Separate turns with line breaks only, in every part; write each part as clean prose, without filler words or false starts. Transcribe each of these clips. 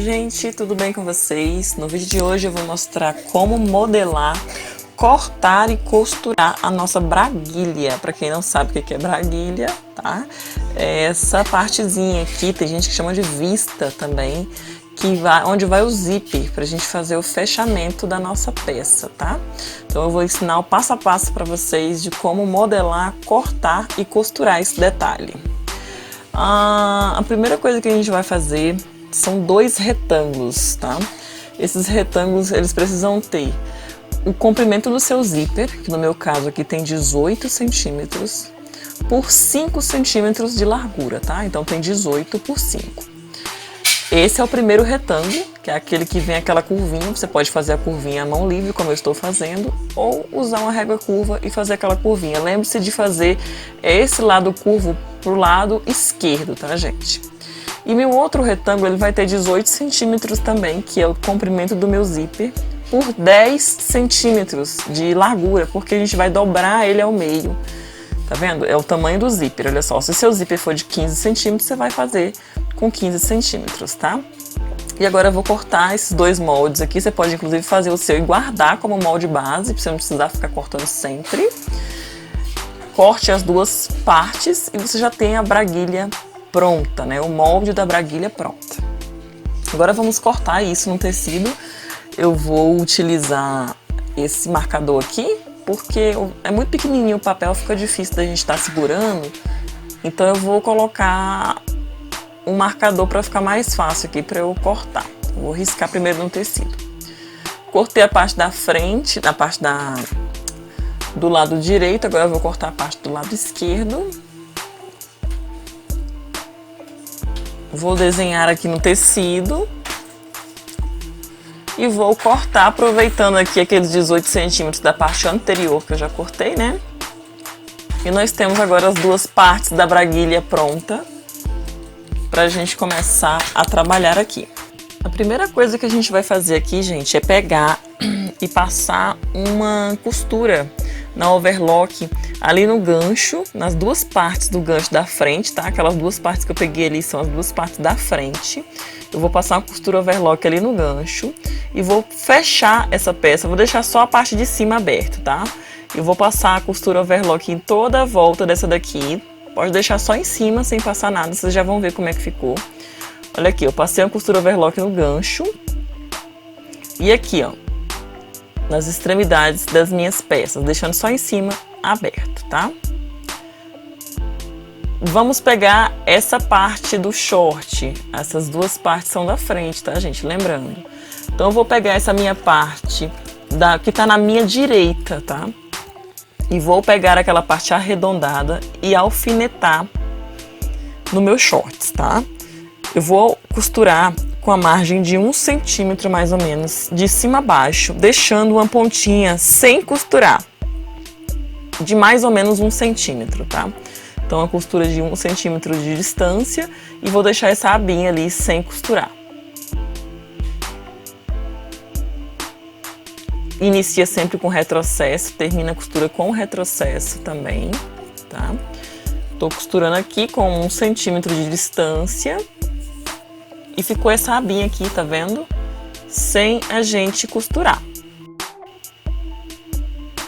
gente, tudo bem com vocês? No vídeo de hoje eu vou mostrar como modelar, cortar e costurar a nossa braguilha. Para quem não sabe o que é braguilha, tá? É essa partezinha aqui, tem gente que chama de vista também, onde vai o zíper, pra gente fazer o fechamento da nossa peça, tá? Então eu vou ensinar o passo a passo para vocês de como modelar, cortar e costurar esse detalhe. A primeira coisa que a gente vai fazer são dois retângulos, tá? Esses retângulos, eles precisam ter o comprimento do seu zíper, que no meu caso aqui tem 18 centímetros, por 5 centímetros de largura, tá? Então tem 18 por 5. Esse é o primeiro retângulo, que é aquele que vem aquela curvinha. Você pode fazer a curvinha à mão livre, como eu estou fazendo, ou usar uma régua curva e fazer aquela curvinha. Lembre-se de fazer esse lado curvo pro lado esquerdo, tá, gente? E meu outro retângulo, ele vai ter 18 centímetros também, que é o comprimento do meu zíper, por 10 centímetros de largura, porque a gente vai dobrar ele ao meio. Tá vendo? É o tamanho do zíper, olha só. Se seu zíper for de 15 centímetros, você vai fazer com 15 centímetros, tá? E agora eu vou cortar esses dois moldes aqui. Você pode, inclusive, fazer o seu e guardar como molde base, pra você não precisar ficar cortando sempre. Corte as duas partes e você já tem a braguilha pronta, né? O molde da braguilha pronta. Agora vamos cortar isso no tecido. Eu vou utilizar esse marcador aqui, porque é muito pequenininho o papel, fica difícil da gente estar segurando. Então eu vou colocar um marcador para ficar mais fácil aqui para eu cortar. Vou riscar primeiro no tecido. Cortei a parte da frente, a parte do lado direito, agora eu vou cortar a parte do lado esquerdo. Vou desenhar aqui no tecido. E vou cortar, aproveitando aqui aqueles 18 centímetros da parte anterior que eu já cortei, né? E nós temos agora as duas partes da braguilha pronta pra gente começar a trabalhar aqui. A primeira coisa que a gente vai fazer aqui, gente, é pegar e passar uma costura na overlock ali no gancho, nas duas partes do gancho da frente, tá? Aquelas duas partes que eu peguei ali são as duas partes da frente. Eu vou passar uma costura overlock ali no gancho e vou fechar essa peça, vou deixar só a parte de cima aberta, tá? Eu vou passar a costura overlock em toda a volta dessa daqui. Pode deixar só em cima, sem passar nada, vocês já vão ver como é que ficou. Olha aqui, eu passei uma costura overlock no gancho. E aqui, ó, nas extremidades das minhas peças, deixando só em cima aberto, tá? Vamos pegar essa parte do short. Essas duas partes são da frente, tá, gente? Lembrando. Então eu vou pegar essa minha parte que tá na minha direita, tá? E vou pegar aquela parte arredondada e alfinetar no meu shorts, tá? Eu vou costurar com a margem de 1 centímetro mais ou menos, de cima a baixo, deixando uma pontinha sem costurar, de mais ou menos 1 centímetro, tá? Então a costura de 1 centímetro de distância e vou deixar essa abinha ali sem costurar. Inicia sempre com retrocesso, termina a costura com retrocesso também, tá? Tô costurando aqui com 1 centímetro de distância e ficou essa abinha aqui, tá vendo? Sem a gente costurar.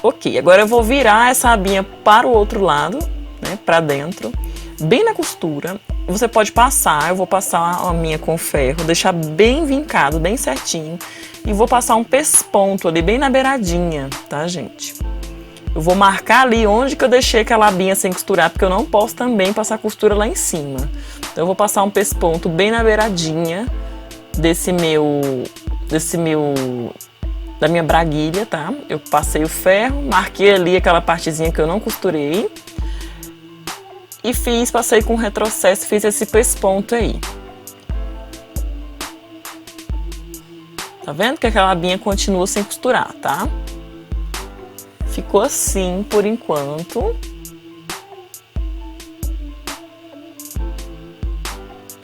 Ok, agora eu vou virar essa abinha para o outro lado, né? Para dentro, bem na costura. Você pode passar, eu vou passar a minha com ferro, deixar bem vincado, bem certinho. E vou passar um pesponto ali, bem na beiradinha, tá, gente? Eu vou marcar ali onde que eu deixei aquela abinha sem costurar, porque eu não posso também passar costura lá em cima. Então eu vou passar um pesponto bem na beiradinha da minha braguilha, tá? Eu passei o ferro, marquei ali aquela partezinha que eu não costurei. E passei com retrocesso, fiz esse pesponto aí. Tá vendo que aquela abinha continua sem costurar, tá? Ficou assim por enquanto.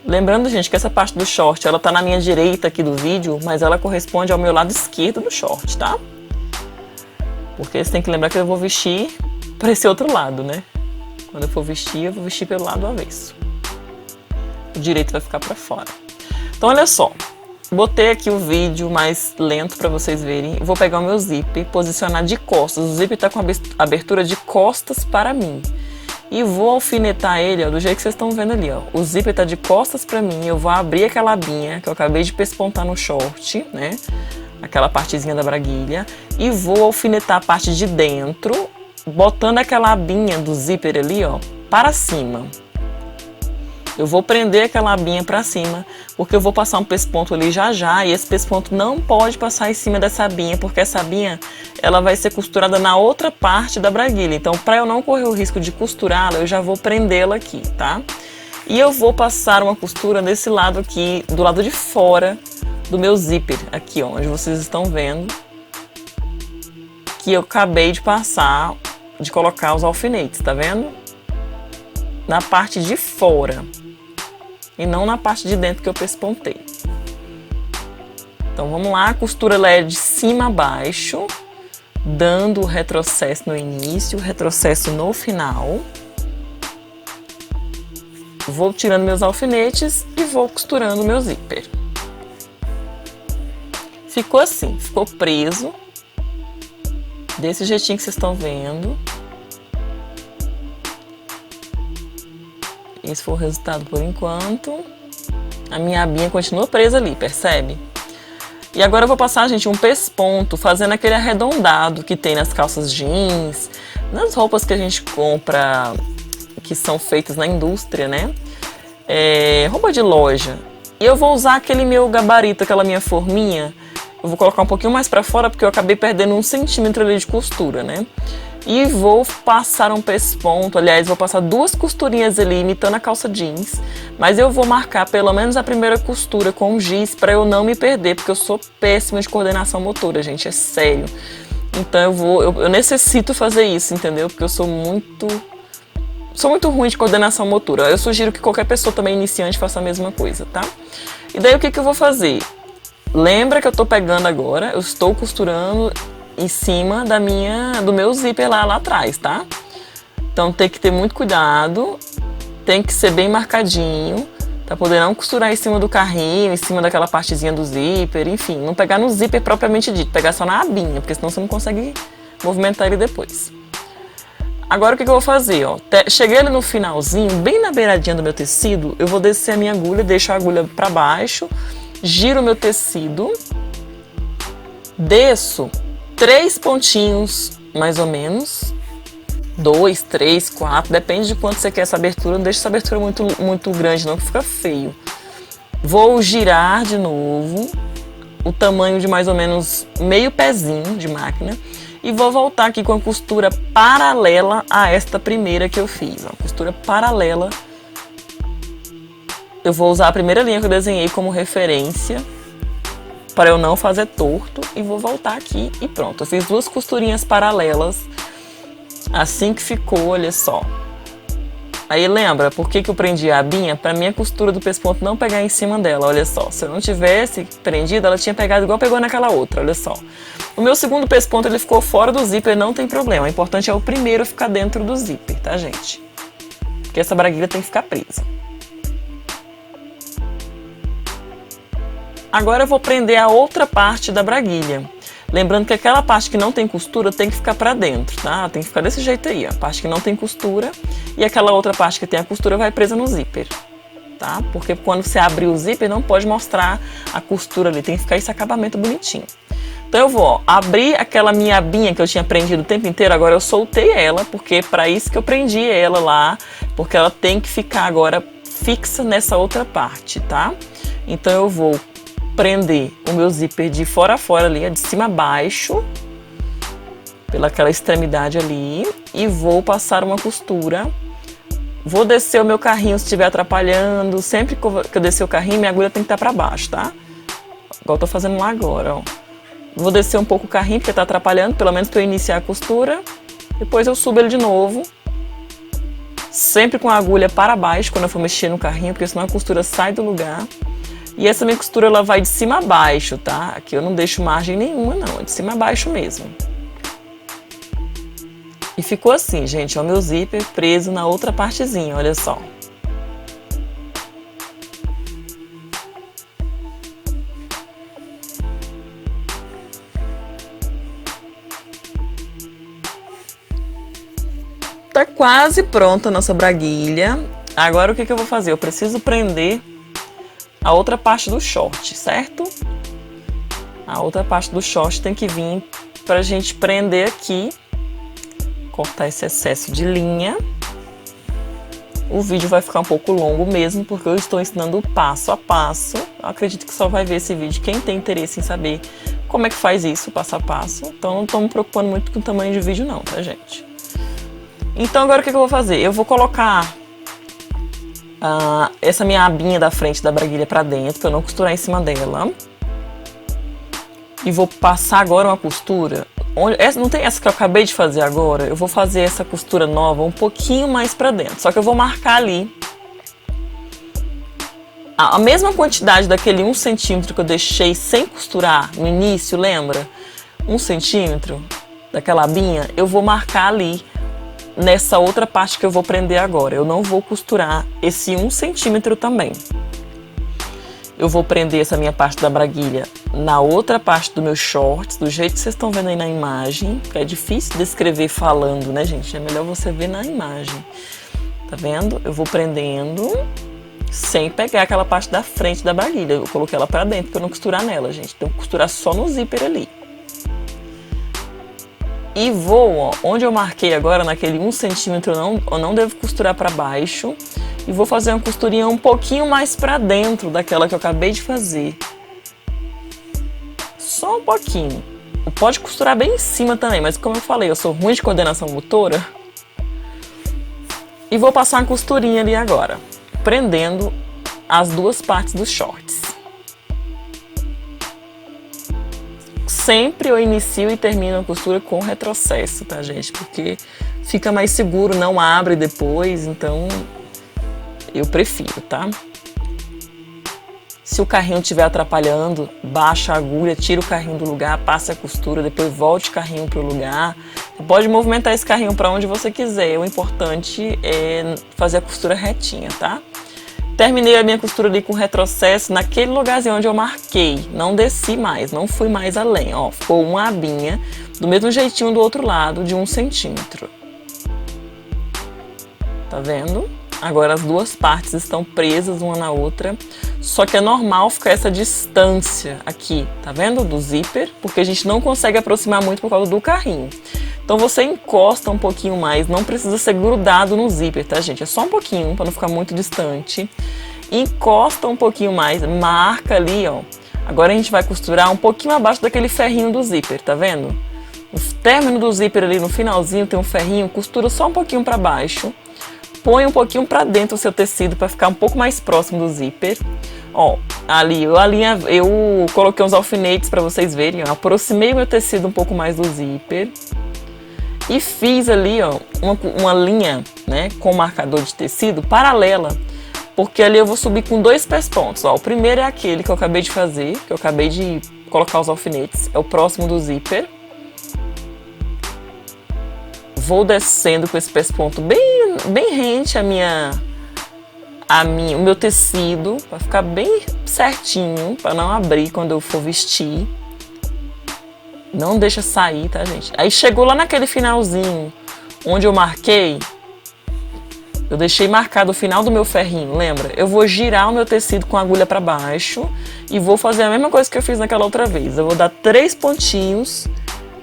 Lembrando, gente, que essa parte do short, ela tá na minha direita aqui do vídeo, mas ela corresponde ao meu lado esquerdo do short, tá? Porque você tem que lembrar que eu vou vestir para esse outro lado, né? Quando eu for vestir, eu vou vestir pelo lado avesso. O direito vai ficar para fora. Então, olha só. Botei aqui o vídeo mais lento para vocês verem. Vou pegar o meu zíper, posicionar de costas. O zíper tá com a abertura de costas para mim. E vou alfinetar ele, ó, do jeito que vocês estão vendo ali, ó. O zíper tá de costas para mim. Eu vou abrir aquela abinha que eu acabei de pespontar no short, né? Aquela partezinha da braguilha. E vou alfinetar a parte de dentro, botando aquela abinha do zíper ali, ó, para cima. Eu vou prender aquela abinha para cima, porque eu vou passar um pesponto ali já já, e esse pesponto não pode passar em cima dessa abinha, porque essa abinha ela vai ser costurada na outra parte da braguilha. Então, para eu não correr o risco de costurá-la, eu já vou prendê-la aqui, tá? E eu vou passar uma costura nesse lado aqui, do lado de fora do meu zíper, aqui ó, onde vocês estão vendo, que eu acabei de passar, de colocar os alfinetes, tá vendo? Na parte de fora. E não na parte de dentro que eu pespontei. Então vamos lá, a costura ela é de cima a baixo, dando o retrocesso no início, o retrocesso no final. Vou tirando meus alfinetes e vou costurando o meu zíper. Ficou assim, ficou preso, desse jeitinho que vocês estão vendo. Esse foi o resultado por enquanto. A minha abinha continua presa ali, percebe? E agora eu vou passar, gente, um pesponto, fazendo aquele arredondado que tem nas calças jeans, nas roupas que a gente compra, que são feitas na indústria, né? Roupa de loja. E eu vou usar aquele meu gabarito, aquela minha forminha. Eu vou colocar um pouquinho mais pra fora, porque eu acabei perdendo 1 centímetro ali de costura, né? E vou passar um pesponto, aliás, vou passar 2 costurinhas ali, imitando a calça jeans. Mas eu vou marcar pelo menos a primeira costura com giz para eu não me perder, porque eu sou péssima de coordenação motora, gente, é sério. Então eu necessito fazer isso, entendeu? Porque eu sou muito ruim de coordenação motora. Eu sugiro que qualquer pessoa também iniciante faça a mesma coisa, tá? E daí o que eu vou fazer? Lembra que eu tô pegando agora, eu estou costurando em cima do meu zíper lá atrás, tá? Então tem que ter muito cuidado, tem que ser bem marcadinho, pra poder não costurar em cima do carrinho, em cima daquela partezinha do zíper, enfim, não pegar no zíper propriamente dito, pegar só na abinha, porque senão você não consegue movimentar ele depois. Agora o que eu vou fazer, ó? Cheguei ali no finalzinho, bem na beiradinha do meu tecido, eu vou descer a minha agulha, deixo a agulha pra baixo, giro o meu tecido, desço 3 pontinhos, mais ou menos, 2, 3, 4, depende de quanto você quer essa abertura, não deixa essa abertura muito grande não, que fica feio. Vou girar de novo, o tamanho de mais ou menos meio pezinho de máquina, e vou voltar aqui com a costura paralela a esta primeira que eu fiz, ó, costura paralela. Eu vou usar a primeira linha que eu desenhei como referência, para eu não fazer torto, e vou voltar aqui e pronto. Eu fiz 2 costurinhas paralelas, assim que ficou, olha só. Aí lembra por que eu prendi a abinha? Para minha costura do pesponto não pegar em cima dela, olha só. Se eu não tivesse prendido, ela tinha pegado igual pegou naquela outra, olha só. O meu segundo pesponto ele ficou fora do zíper, não tem problema. O importante é o primeiro ficar dentro do zíper, tá, gente? Porque essa braguilha tem que ficar presa. Agora eu vou prender a outra parte da braguilha. Lembrando que aquela parte que não tem costura tem que ficar pra dentro, tá? Tem que ficar desse jeito aí, ó. A parte que não tem costura e aquela outra parte que tem a costura vai presa no zíper, tá? Porque quando você abrir o zíper não pode mostrar a costura ali, tem que ficar esse acabamento bonitinho. Então eu vou, ó, abrir aquela minha abinha que eu tinha prendido o tempo inteiro, agora eu soltei ela, porque é pra isso que eu prendi ela lá, porque ela tem que ficar agora fixa nessa outra parte, tá? Então eu vou prender o meu zíper de fora a fora ali, de cima a baixo, pelaquela extremidade ali, e vou passar uma costura. Vou descer o meu carrinho se estiver atrapalhando. Sempre que eu descer o carrinho, minha agulha tem que estar para baixo, tá? Igual eu tô fazendo lá agora, ó. Vou descer um pouco o carrinho porque tá atrapalhando, pelo menos para eu iniciar a costura. Depois eu subo ele de novo. Sempre com a agulha para baixo quando eu for mexer no carrinho, porque senão a costura sai do lugar. E essa minha costura ela vai de cima a baixo, tá? Aqui eu não deixo margem nenhuma, não. É de cima a baixo mesmo. E ficou assim, gente, ó, meu zíper preso na outra partezinha, olha só. Tá quase pronta a nossa braguilha. Agora o que eu vou fazer? Eu preciso prender a outra parte do short, certo? A outra parte do short tem que vir pra gente prender aqui. Cortar esse excesso de linha. O vídeo vai ficar um pouco longo mesmo, porque eu estou ensinando passo a passo. Eu acredito que só vai ver esse vídeo quem tem interesse em saber como é que faz isso, passo a passo. Então não estou me preocupando muito com o tamanho de vídeo não, tá, gente? Então agora o que eu vou fazer? Eu vou colocar essa minha abinha da frente da braguilha pra dentro, pra eu não costurar em cima dela. E vou passar agora uma costura. Não tem essa que eu acabei de fazer agora? Eu vou fazer essa costura nova um pouquinho mais pra dentro. Só que eu vou marcar ali a mesma quantidade daquele 1 centímetro que eu deixei sem costurar no início, lembra? 1 centímetro daquela abinha, eu vou marcar ali nessa outra parte que eu vou prender agora. Eu não vou costurar esse 1 centímetro também. Eu vou prender essa minha parte da braguilha na outra parte do meu shorts, do jeito que vocês estão vendo aí na imagem, que é difícil descrever falando, né, gente? É melhor você ver na imagem. Tá vendo? Eu vou prendendo sem pegar aquela parte da frente da braguilha. Eu coloquei ela pra dentro pra eu não costurar nela, gente. Então, costurar só no zíper ali. E vou, ó, onde eu marquei agora, naquele 1 centímetro, eu não devo costurar pra baixo. E vou fazer uma costurinha um pouquinho mais pra dentro daquela que eu acabei de fazer. Só um pouquinho. Pode costurar bem em cima também, mas como eu falei, eu sou ruim de coordenação motora. E vou passar uma costurinha ali agora, prendendo as duas partes dos shorts. Sempre eu inicio e termino a costura com retrocesso, tá, gente? Porque fica mais seguro, não abre depois, então eu prefiro, tá? Se o carrinho estiver atrapalhando, baixa a agulha, tira o carrinho do lugar, passe a costura, depois volte o carrinho para o lugar. Você pode movimentar esse carrinho para onde você quiser, o importante é fazer a costura retinha, tá? Terminei a minha costura ali com retrocesso naquele lugarzinho onde eu marquei, não desci mais, não fui mais além, ó. Ficou uma abinha do mesmo jeitinho do outro lado, de 1 centímetro. Tá vendo? Agora as duas partes estão presas uma na outra, só que é normal ficar essa distância aqui, tá vendo? Do zíper, porque a gente não consegue aproximar muito por causa do carrinho. Então você encosta um pouquinho mais, não precisa ser grudado no zíper, tá, gente? É só um pouquinho, para não ficar muito distante. Encosta um pouquinho mais, marca ali, ó. Agora a gente vai costurar um pouquinho abaixo daquele ferrinho do zíper, tá vendo? No término do zíper ali, no finalzinho, tem um ferrinho, costura só um pouquinho para baixo. Põe um pouquinho para dentro o seu tecido para ficar um pouco mais próximo do zíper. Ó, ali eu coloquei uns alfinetes para vocês verem, ó. Aproximei o meu tecido um pouco mais do zíper. E fiz ali, ó, uma linha, né, com marcador de tecido paralela, porque ali eu vou subir com 2 pespontos, ó. O primeiro é aquele que eu acabei de fazer, que eu acabei de colocar os alfinetes, é o próximo do zíper. Vou descendo com esse pesponto bem rente o meu tecido, para ficar bem certinho, para não abrir quando eu for vestir. Não deixa sair, tá, gente? Aí chegou lá naquele finalzinho, onde eu marquei, eu deixei marcado o final do meu ferrinho, lembra? Eu vou girar o meu tecido com a agulha para baixo e vou fazer a mesma coisa que eu fiz naquela outra vez. Eu vou dar 3 pontinhos,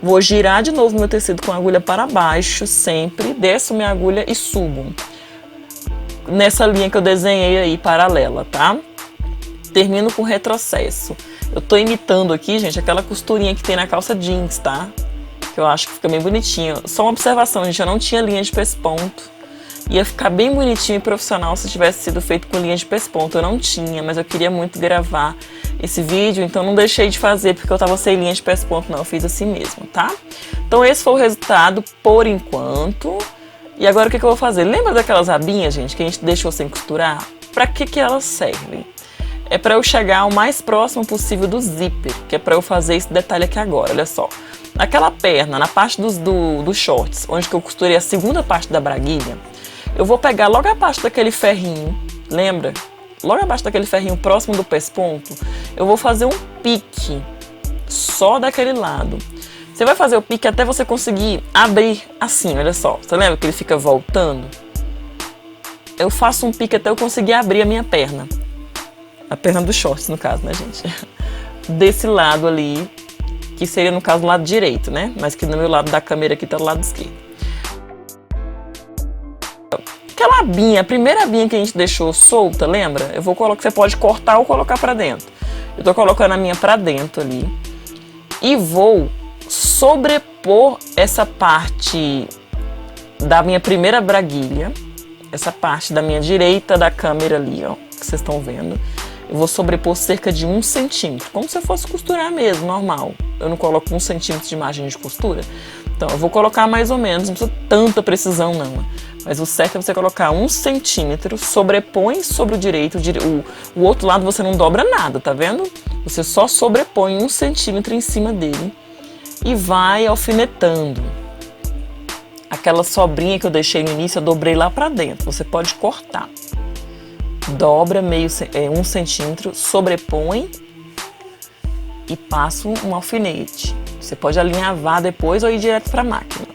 vou girar de novo meu tecido com a agulha para baixo, sempre, desço minha agulha e subo. Nessa linha que eu desenhei aí, paralela, tá? Termino com retrocesso. Eu tô imitando aqui, gente, aquela costurinha que tem na calça jeans, tá? Que eu acho que fica bem bonitinho. Só uma observação, gente, eu não tinha linha de pesponto. Ia ficar bem bonitinho e profissional se tivesse sido feito com linha de pesponto. Eu não tinha, mas eu queria muito gravar esse vídeo, então não deixei de fazer porque eu tava sem linha de pesponto, não. Eu fiz assim mesmo, tá? Então esse foi o resultado por enquanto. E agora o que eu vou fazer? Lembra daquelas abinhas, gente, que a gente deixou sem costurar? Pra que elas servem? É para eu chegar o mais próximo possível do zíper, que é para eu fazer esse detalhe aqui agora, olha só. Naquela perna, na parte dos shorts, onde que eu costurei a segunda parte da braguilha, eu vou pegar logo abaixo daquele ferrinho, lembra? Logo abaixo daquele ferrinho próximo do pesponto, eu vou fazer um pique só daquele lado. Você vai fazer o pique até você conseguir abrir assim, olha só. Você lembra que ele fica voltando? Eu faço um pique até eu conseguir abrir a minha perna. A perna dos shorts, no caso, né, gente? Desse lado ali, que seria, no caso, o lado direito, né? Mas que no meu lado da câmera aqui tá do lado esquerdo. Aquela abinha, a primeira abinha que a gente deixou solta, lembra? Eu vou colocar, você pode cortar ou colocar pra dentro. Eu tô colocando a minha pra dentro ali. E vou sobrepor essa parte da minha primeira braguilha, essa parte da minha direita da câmera ali, ó, que vocês estão vendo. Eu vou sobrepor cerca de 1 centímetro, como se eu fosse costurar mesmo, normal. Eu não coloco 1 centímetro de margem de costura. Então, eu vou colocar mais ou menos, não precisa tanta precisão não. Mas o certo é você colocar 1 centímetro, sobrepõe sobre o direito, o outro lado você não dobra nada, tá vendo? Você só sobrepõe 1 centímetro em cima dele e vai alfinetando. Aquela sobrinha que eu deixei no início, eu dobrei lá pra dentro, você pode cortar. Dobra 1 centímetro, sobrepõe e passa um alfinete. Você pode alinhavar depois ou ir direto para a máquina.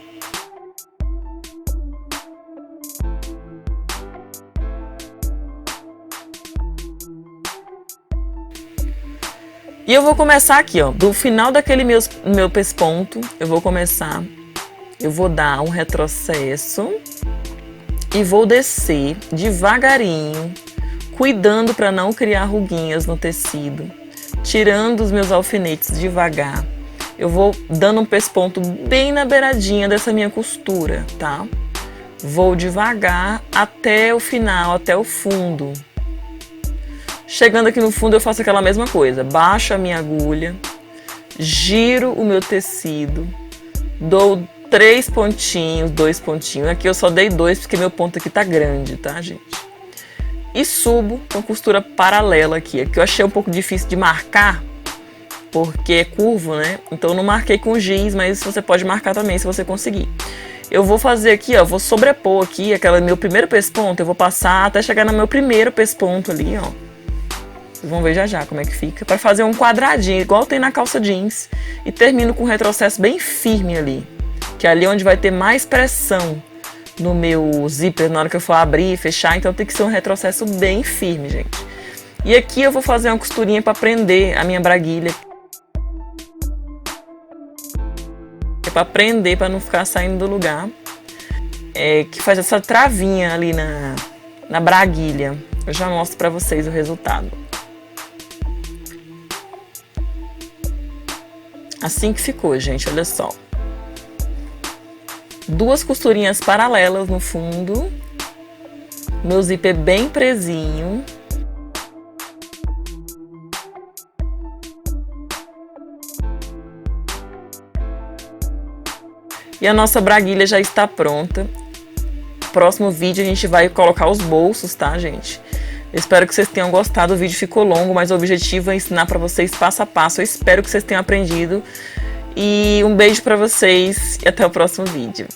E eu vou começar aqui, ó, do final daquele meu pesponto, eu vou dar um retrocesso e vou descer devagarinho, cuidando para não criar ruguinhas no tecido, tirando os meus alfinetes devagar. Eu vou dando um pesponto bem na beiradinha dessa minha costura, tá? Vou devagar até o final, até o fundo. Chegando aqui no fundo eu faço aquela mesma coisa, baixo a minha agulha, giro o meu tecido, dou 3 pontinhos, 2 pontinhos. Aqui eu só dei 2 porque meu ponto aqui tá grande, tá, gente? E subo com costura paralela aqui. Aqui eu achei um pouco difícil de marcar, porque é curvo, né? Então eu não marquei com giz, mas você pode marcar também se você conseguir. Eu vou fazer aqui, ó, vou sobrepor aqui aquele meu primeiro pesponto, eu vou passar até chegar no meu primeiro pesponto ali, ó. Vocês vão ver já já como é que fica. Para fazer um quadradinho, igual tem na calça jeans. E termino com um retrocesso bem firme ali, que é ali onde vai ter mais pressão no meu zíper na hora que eu for abrir e fechar, então tem que ser um retrocesso bem firme, gente. E aqui eu vou fazer uma costurinha para prender a minha braguilha. É para prender, para não ficar saindo do lugar. Que faz essa travinha ali na braguilha. Eu já mostro para vocês o resultado. Assim que ficou, gente, olha só. 2 costurinhas paralelas no fundo, meu zíper bem presinho. E a nossa braguilha já está pronta. Próximo vídeo a gente vai colocar os bolsos, tá, gente? Eu espero que vocês tenham gostado, o vídeo ficou longo, mas o objetivo é ensinar para vocês passo a passo. Eu espero que vocês tenham aprendido. E um beijo para vocês e até o próximo vídeo.